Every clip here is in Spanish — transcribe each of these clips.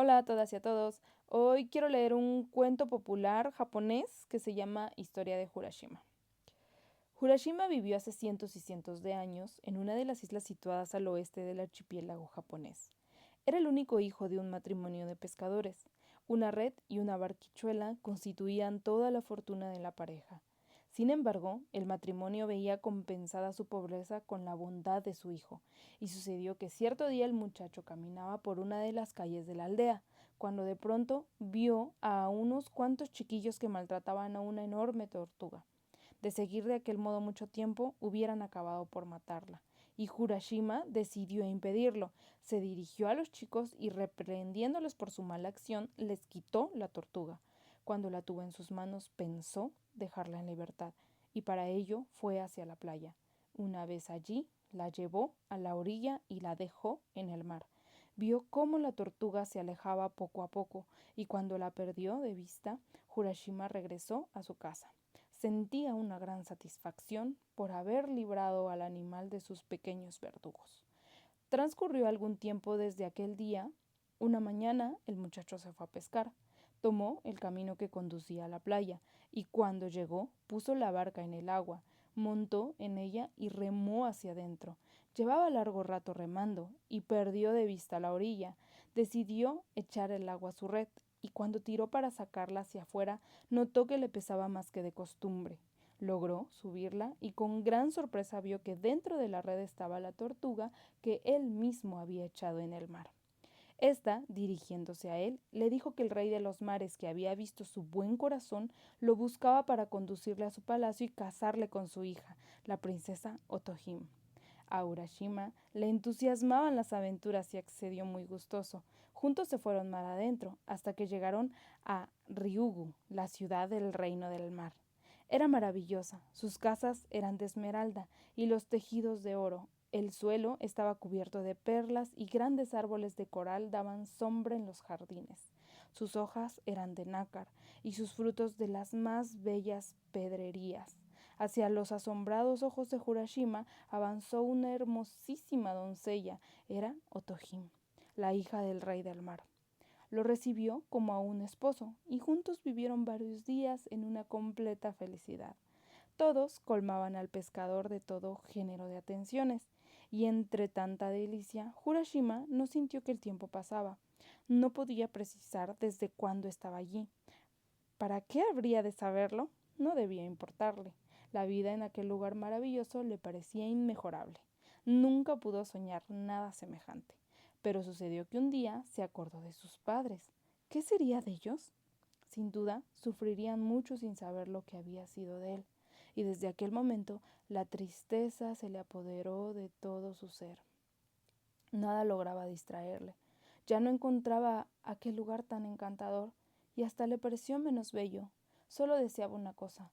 Hola a todas y a todos. Hoy quiero leer un cuento popular japonés que se llama Historia de Urashima. Urashima vivió hace cientos y cientos de años en una de las islas situadas al oeste del archipiélago japonés. Era el único hijo de un matrimonio de pescadores. Una red y una barquichuela constituían toda la fortuna de la pareja. Sin embargo, el matrimonio veía compensada su pobreza con la bondad de su hijo, y sucedió que cierto día el muchacho caminaba por una de las calles de la aldea, cuando de pronto vio a unos cuantos chiquillos que maltrataban a una enorme tortuga. De seguir de aquel modo mucho tiempo, hubieran acabado por matarla. Y Urashima decidió impedirlo. Se dirigió a los chicos y, reprendiéndolos por su mala acción, les quitó la tortuga. Cuando la tuvo en sus manos, pensó dejarla en libertad, y para ello fue hacia la playa. Una vez allí, la llevó a la orilla y la dejó en el mar. Vio cómo la tortuga se alejaba poco a poco, y cuando la perdió de vista, Urashima regresó a su casa. Sentía una gran satisfacción por haber librado al animal de sus pequeños verdugos. Transcurrió algún tiempo desde aquel día. Una mañana el muchacho se fue a pescar. Tomó el camino que conducía a la playa, y cuando llegó puso la barca en el agua, montó en ella y remó hacia adentro. Llevaba largo rato remando y perdió de vista la orilla. Decidió echar el agua a su red, y cuando tiró para sacarla hacia afuera, notó que le pesaba más que de costumbre. Logró subirla y con gran sorpresa vio que dentro de la red estaba la tortuga que él mismo había echado en el mar. Esta, dirigiéndose a él, le dijo que el rey de los mares, que había visto su buen corazón, lo buscaba para conducirle a su palacio y casarle con su hija, la princesa Otohime. A Urashima le entusiasmaban las aventuras y accedió muy gustoso. Juntos se fueron mar adentro, hasta que llegaron a Ryugu, la ciudad del reino del mar. Era maravillosa, sus casas eran de esmeralda y los tejidos de oro. El suelo estaba cubierto de perlas y grandes árboles de coral daban sombra en los jardines. Sus hojas eran de nácar y sus frutos de las más bellas pedrerías. Hacia los asombrados ojos de Urashima avanzó una hermosísima doncella. Era Otohime, la hija del rey del mar. Lo recibió como a un esposo y juntos vivieron varios días en una completa felicidad. Todos colmaban al pescador de todo género de atenciones, y entre tanta delicia, Urashima no sintió que el tiempo pasaba. No podía precisar desde cuándo estaba allí. ¿Para qué habría de saberlo? No debía importarle. La vida en aquel lugar maravilloso le parecía inmejorable. Nunca pudo soñar nada semejante. Pero sucedió que un día se acordó de sus padres. ¿Qué sería de ellos? Sin duda, sufrirían mucho sin saber lo que había sido de él. Y desde aquel momento la tristeza se le apoderó de todo su ser. Nada lograba distraerle. Ya no encontraba aquel lugar tan encantador y hasta le pareció menos bello. Solo deseaba una cosa,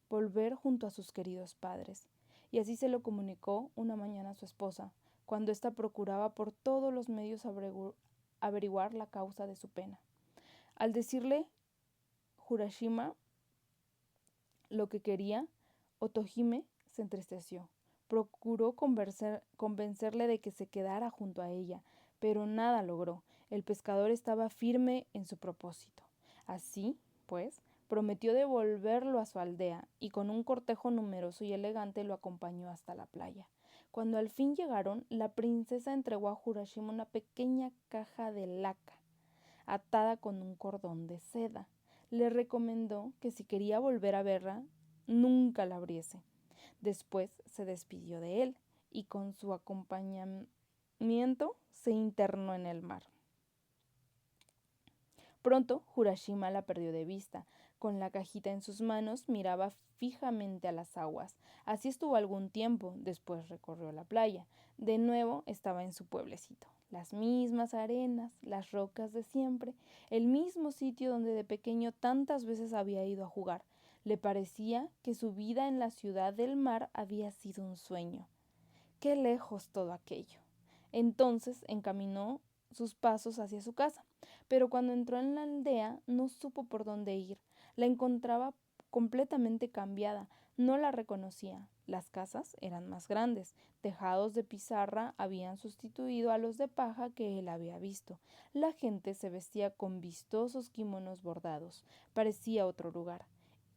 volver junto a sus queridos padres. Y así se lo comunicó una mañana a su esposa, cuando ésta procuraba por todos los medios averiguar la causa de su pena. Al decirle Urashima lo que quería, Otohime se entristeció. Procuró convencerle de que se quedara junto a ella, pero nada logró. El pescador estaba firme en su propósito. Así, pues, prometió devolverlo a su aldea y con un cortejo numeroso y elegante lo acompañó hasta la playa. Cuando al fin llegaron, la princesa entregó a Urashima una pequeña caja de laca, atada con un cordón de seda. Le recomendó que si quería volver a verla, nunca la abriese. Después se despidió de él y con su acompañamiento se internó en el mar. Pronto Urashima la perdió de vista. Con la cajita en sus manos miraba fijamente a las aguas. Así estuvo algún tiempo. Después recorrió la playa. De nuevo estaba en su pueblecito. Las mismas arenas, las rocas de siempre, el mismo sitio donde de pequeño tantas veces había ido a jugar. Le parecía que su vida en la ciudad del mar había sido un sueño. Qué lejos todo aquello. Entonces encaminó sus pasos hacia su casa, pero cuando entró en la aldea no supo por dónde ir. La encontraba completamente cambiada. No la reconocía. Las casas eran más grandes. Tejados de pizarra habían sustituido a los de paja que él había visto. La gente se vestía con vistosos kimonos bordados. Parecía otro lugar.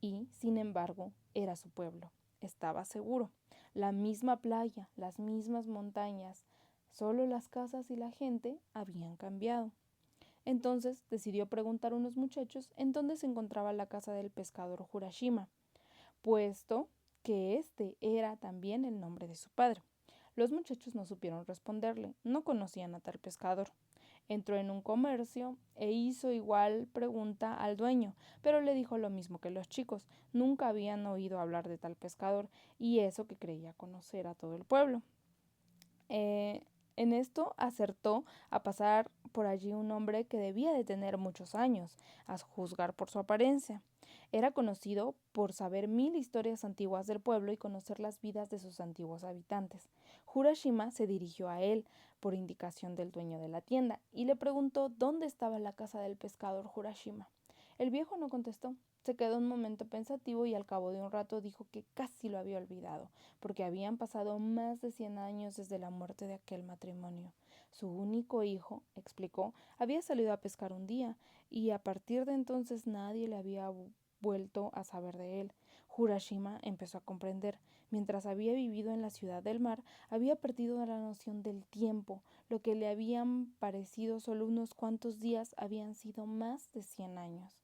Y, sin embargo, era su pueblo. Estaba seguro. La misma playa, las mismas montañas. Solo las casas y la gente habían cambiado. Entonces decidió preguntar a unos muchachos en dónde se encontraba la casa del pescador Urashima, puesto que este era también el nombre de su padre. Los muchachos no supieron responderle, no conocían a tal pescador. Entró en un comercio e hizo igual pregunta al dueño, pero le dijo lo mismo que los chicos. Nunca habían oído hablar de tal pescador, y eso que creía conocer a todo el pueblo. En esto acertó a pasar por allí un hombre que debía de tener muchos años, a juzgar por su apariencia. Era conocido por saber 1000 historias antiguas del pueblo y conocer las vidas de sus antiguos habitantes. Urashima se dirigió a él por indicación del dueño de la tienda y le preguntó dónde estaba la casa del pescador Urashima. El viejo no contestó. Se quedó un momento pensativo y al cabo de un rato dijo que casi lo había olvidado, porque habían pasado más de 100 años desde la muerte de aquel matrimonio. Su único hijo, explicó, había salido a pescar un día, y a partir de entonces nadie le había vuelto a saber de él. Urashima empezó a comprender. Mientras había vivido en la ciudad del mar, había perdido la noción del tiempo. Lo que le habían parecido solo unos cuantos días habían sido más de 100 años.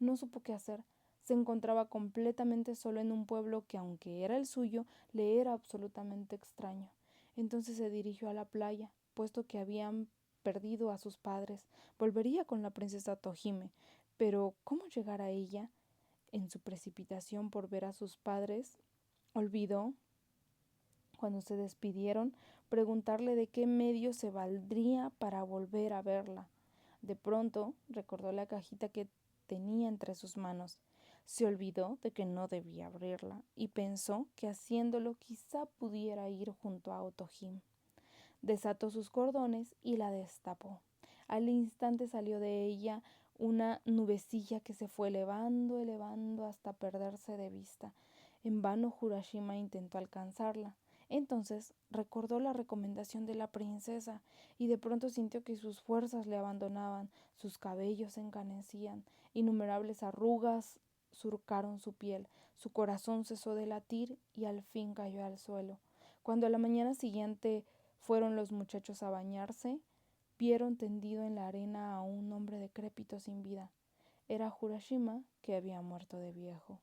No supo qué hacer. Se encontraba completamente solo en un pueblo que, aunque era el suyo, le era absolutamente extraño. Entonces se dirigió a la playa, puesto que habían perdido a sus padres. Volvería con la princesa Tohime, pero ¿cómo llegar a ella? En su precipitación por ver a sus padres, olvidó, cuando se despidieron, preguntarle de qué medio se valdría para volver a verla. De pronto recordó la cajita que tenía entre sus manos. Se olvidó de que no debía abrirla y pensó que haciéndolo quizá pudiera ir junto a Otohime. Desató sus cordones y la destapó. Al instante salió de ella una nubecilla que se fue elevando, elevando hasta perderse de vista. En vano Urashima intentó alcanzarla. Entonces recordó la recomendación de la princesa y de pronto sintió que sus fuerzas le abandonaban, sus cabellos se encanecían, innumerables arrugas surcaron su piel, su corazón cesó de latir y al fin cayó al suelo. Cuando a la mañana siguiente fueron los muchachos a bañarse, vieron tendido en la arena a un hombre decrépito sin vida. Era Urashima, que había muerto de viejo.